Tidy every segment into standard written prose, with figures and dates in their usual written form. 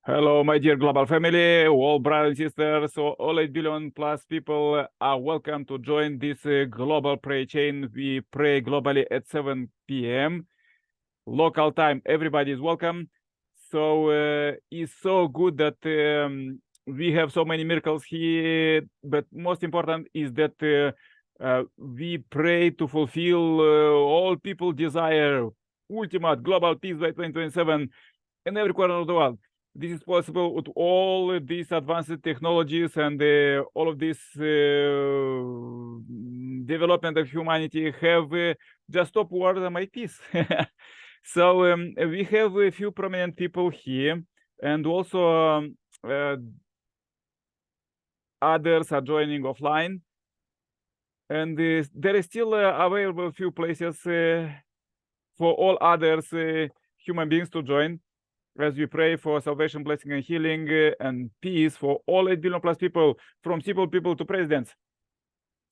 Hello, my dear global family, all brothers and sisters, so all 8 billion plus people are welcome to join this global prayer chain. We pray globally at 7 p.m. local time. Everybody is welcome. So it's so good that we have so many miracles here, but most important is that we pray to fulfill all people desire, ultimate global peace by 2027 in every corner of the world. This is possible with all these advanced technologies and all of this development of humanity have just top word on my peace. So we have a few prominent people here, and also others are joining offline. And there is still available few places for all others human beings to join, as we pray for salvation, blessing, and healing and peace for all 8 billion plus people, from simple people to presidents.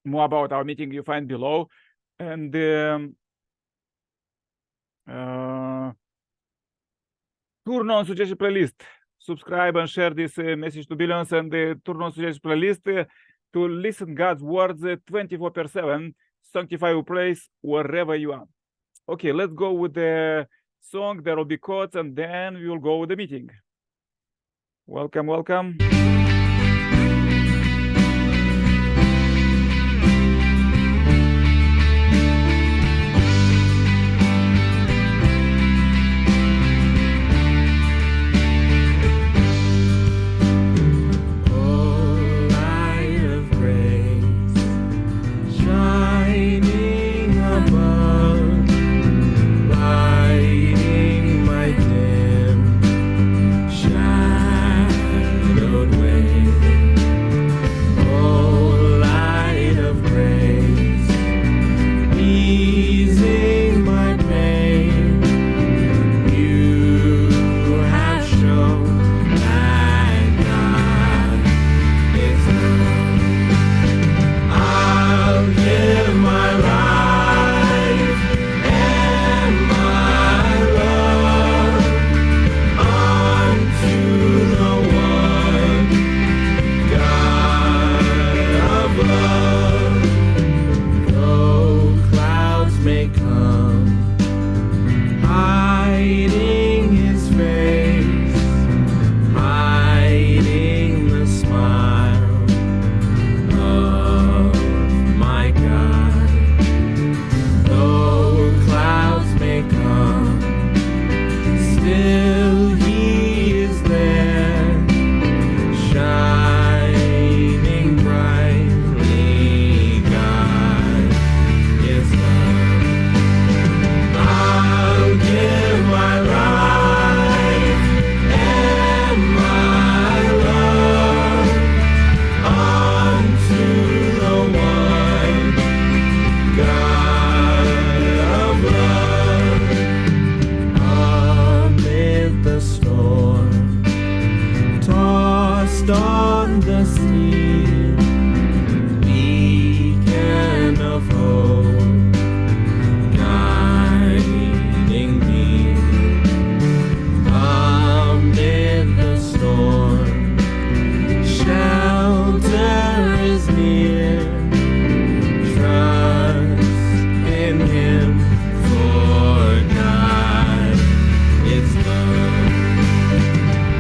More about our meeting you find below. And turn on suggestion playlist. Subscribe and share this message to billions, and turn on suggestion playlist to listen God's words 24/7. Sanctify your place wherever you are. Okay, let's go with the song. There will be quotes, and then we will go with the meeting. Welcome, welcome.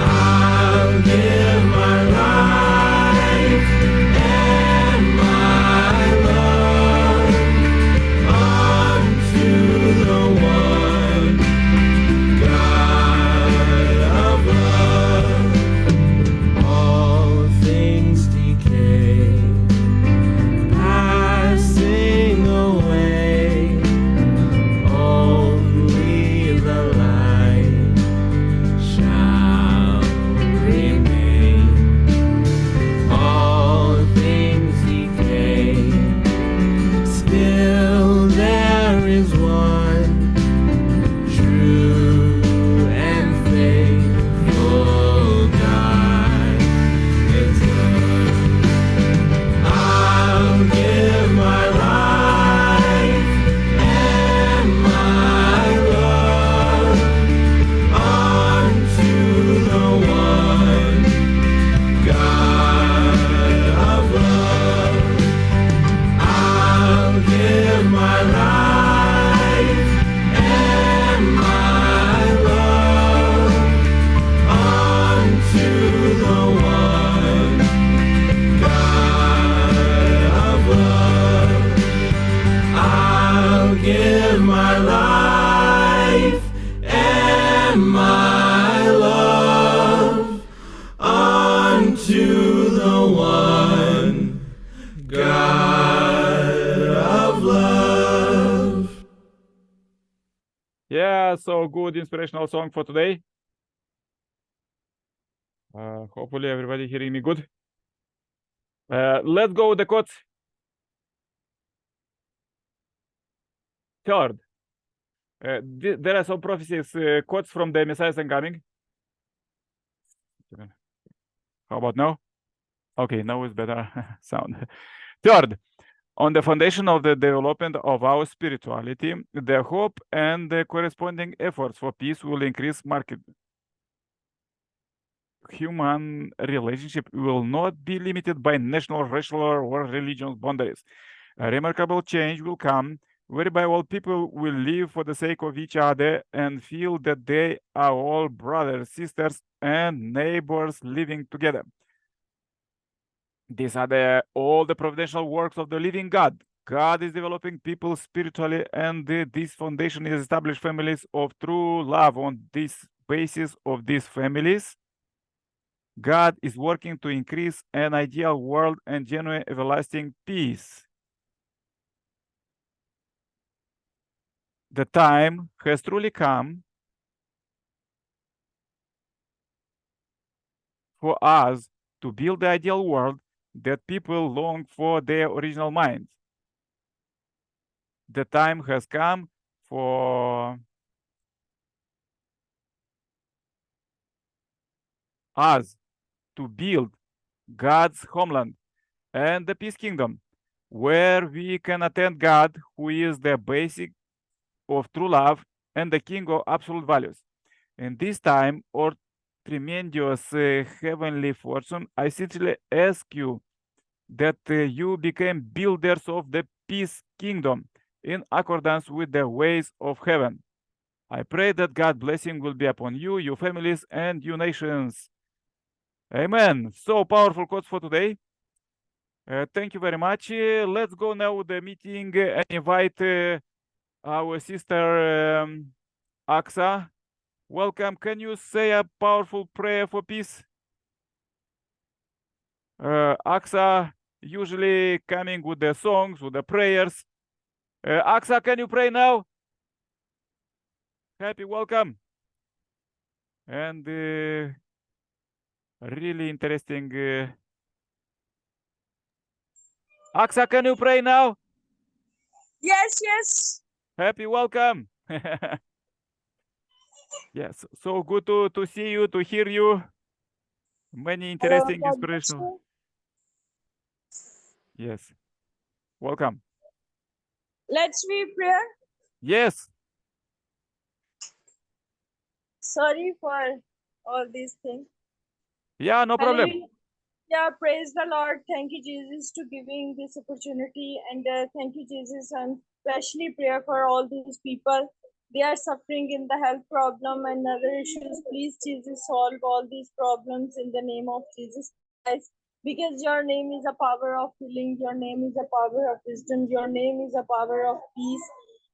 I'll give my life. my love unto the one God of love. Yeah, so good inspirational song for today. Hopefully everybody hearing me good. Let's go with the quotes. Third, there are some prophecies, quotes from the Messiah coming. How about now? Okay, now is better sound. Third, on the foundation of the development of our spirituality, the hope and the corresponding efforts for peace will increase markedly. Human relationship will not be limited by national, racial, or religious boundaries. A remarkable change will come whereby all people will live for the sake of each other and feel that they are all brothers, sisters, and neighbors living together. These are all the providential works of the living God. God is developing people spiritually, and this foundation is established families of true love. On this basis of these families, God is working to increase an ideal world and genuine everlasting peace. The time has truly come for us to build the ideal world that people long for their original minds. The time has come for us to build God's homeland and the peace kingdom, where we can attend God, who is the basic of true love and the king of absolute values. In this time or tremendous heavenly fortune, I sincerely ask you that you become builders of the peace kingdom in accordance with the ways of heaven. I pray that God's blessing will be upon you, your families, and your nations. Amen. So powerful quotes for today. Thank you very much. Let's go now with the meeting and invite our sister Aksa. Welcome. Can you say a powerful prayer for peace? Aksa usually coming with the songs, with the prayers. Aksa, can you pray now? Happy welcome. And really interesting. Aksa, can you pray now? Yes, yes. Happy welcome. Yes, so good to see you, to hear you. Many interesting, God bless inspirational. you. Yes, welcome. Let's be prayer. Yes. Sorry for all these things. Yeah, no problem. Hallelujah. Yeah, praise the Lord. Thank you, Jesus, to giving this opportunity. And thank you, Jesus. And especially prayer for all these people. They are suffering in the health problem and other issues. Please, Jesus, solve all these problems in the name of Jesus Christ. Because your name is a power of healing. Your name is a power of wisdom. Your name is a power of peace.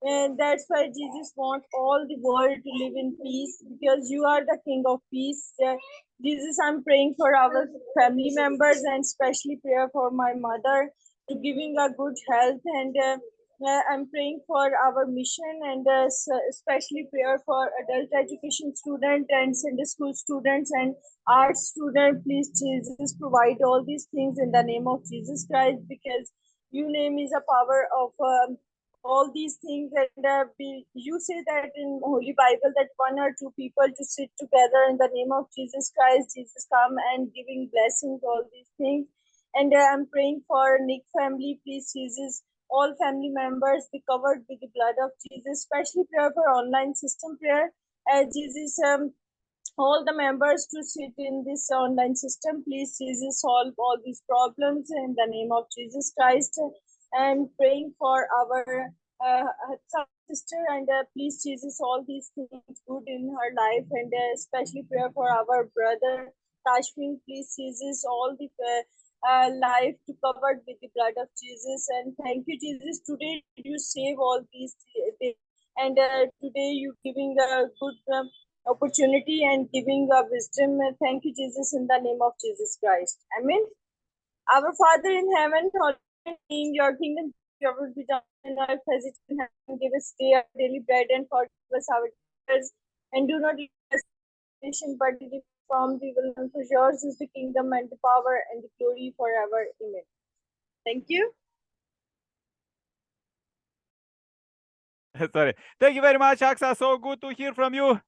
And that's why Jesus wants all the world to live in peace because you are the King of peace. Jesus, I'm praying for our family members and especially prayer for my mother to giving a good health and I'm praying for our mission and especially prayer for adult education student and Sunday school students and art student. Please, Jesus, provide all these things in the name of Jesus Christ because your name is a power of all these things and you say that in Holy Bible that one or two people to sit together in the name of Jesus Christ. Jesus come and giving blessings all these things and I'm praying for Nick family. Please, Jesus, all family members be covered with the blood of Jesus, especially prayer for online system prayer. Jesus, all the members to sit in this online system. Please, Jesus, solve all these problems in the name of Jesus Christ. And praying for our sister and please, Jesus, all these things good in her life and especially prayer for our brother Kashmir. Please, Jesus, all the life to covered with the blood of Jesus. And thank you, Jesus. Today you save all these things and today you giving a good opportunity and giving wisdom. Thank you, Jesus, in the name of Jesus Christ. Amen. Our Father in heaven, hallowed be your kingdom, your will be done on earth as it is in heaven. Give us today our daily bread and forgive us our debts. And do not lead us into temptation, but deliver us from the evil one. For yours is the kingdom and the power and the glory forever. Amen. Thank you. Sorry. Thank you very much, Aksa. So good to hear from you.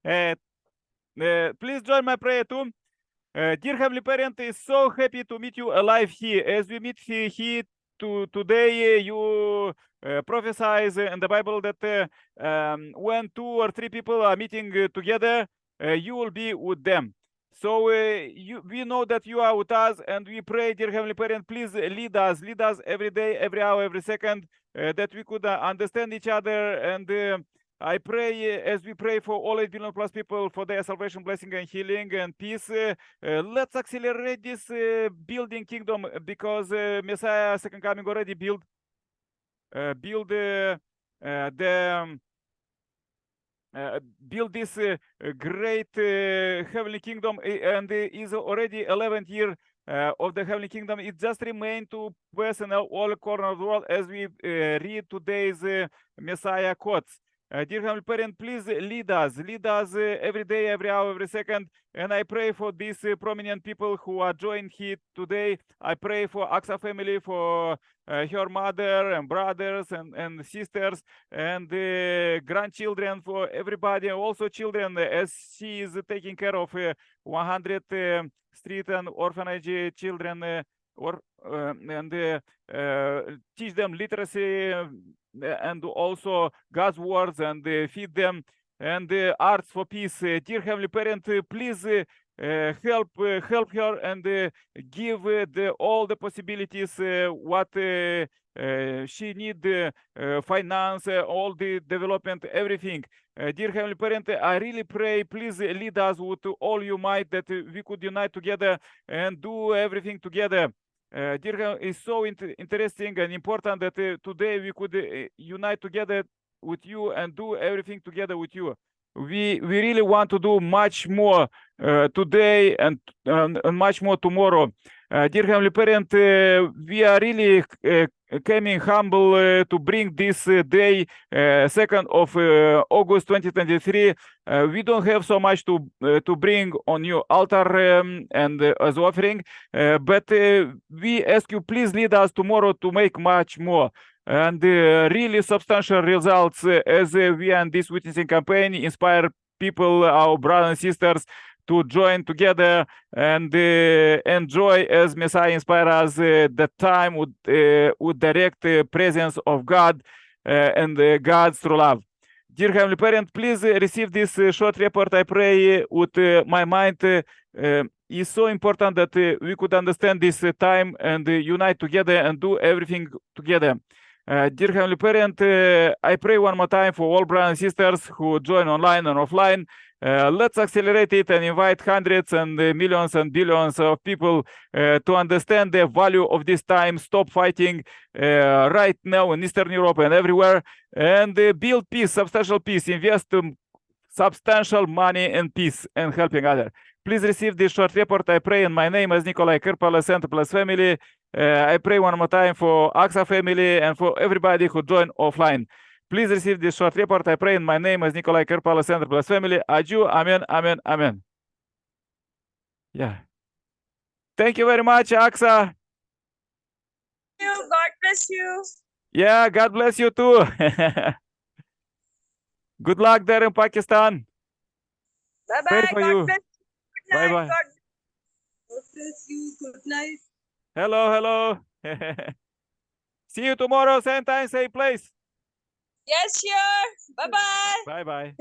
Please join my prayer too. Dear Heavenly Parent, is so happy to meet you alive here. As we meet here today, you prophesize in the Bible that when 2 or 3 people are meeting together, you will be with them. So we know that you are with us, and we pray, dear Heavenly Parent, please lead us every day, every hour, every second, that we could understand each other. And I pray, as we pray for all 8 billion plus people, for their salvation, blessing, and healing and peace. Let's accelerate this building kingdom, because Messiah second coming already build build this great heavenly kingdom, and is already 11th year of the heavenly kingdom. It just remain to pass in all corners of the world, as we read today's Messiah quotes. Dear Heavenly Parent, please lead us every day, every hour, every second. And I pray for these prominent people who are joined here today. I pray for Aksa family, for her mother and brothers and sisters and grandchildren, for everybody, also children, as she is taking care of 100 street and orphanage children, and teach them literacy, and also God's words, and feed them, and arts for peace. Dear Heavenly Parent, please help her, and give all the possibilities what she need, finance, all the development, everything. Dear Heavenly Parent, I really pray, please lead us with all your might, that we could unite together and do everything together. Dear God, it's so interesting and important that today we could unite together with you and do everything together with you. We really want to do much more today and much more tomorrow. Dear Heavenly Parent, we are really coming humble to bring this day, 2nd of August 2023. We don't have so much to bring on your altar and as offering, but we ask you, please lead us tomorrow to make much more and really substantial results, as we are in this witnessing campaign, inspire people, our brothers and sisters, to join together and enjoy, as Messiah inspire us, the time with direct presence of God and God's true love. Dear Heavenly Parent, please receive this short report, I pray, with my mind. Is so important that we could understand this time and unite together and do everything together. Dear Heavenly Parent, I pray one more time for all brothers and sisters who join online and offline. Let's accelerate it and invite hundreds and millions and billions of people to understand the value of this time, stop fighting right now in Eastern Europe and everywhere, and build peace, substantial peace, invest substantial money in peace and helping others. Please receive this short report, I pray, in my name as Nikolai Kirpala, Center Plus family. I pray one more time for Aksa family and for everybody who joined offline. Please receive this short report, I pray, in my name as Nikolai Kirpala, Center Plus family. Adieu, amen, amen, amen. Yeah. Thank you very much, Aksa. God bless you. Yeah, God bless you too. Good luck there in Pakistan. Bye Pray bye. for God you. bless you. Good Bye night. bye. God bless you. Good night. Hello, hello. See you tomorrow, same time, same place. Yes, sure. Bye bye. Bye bye.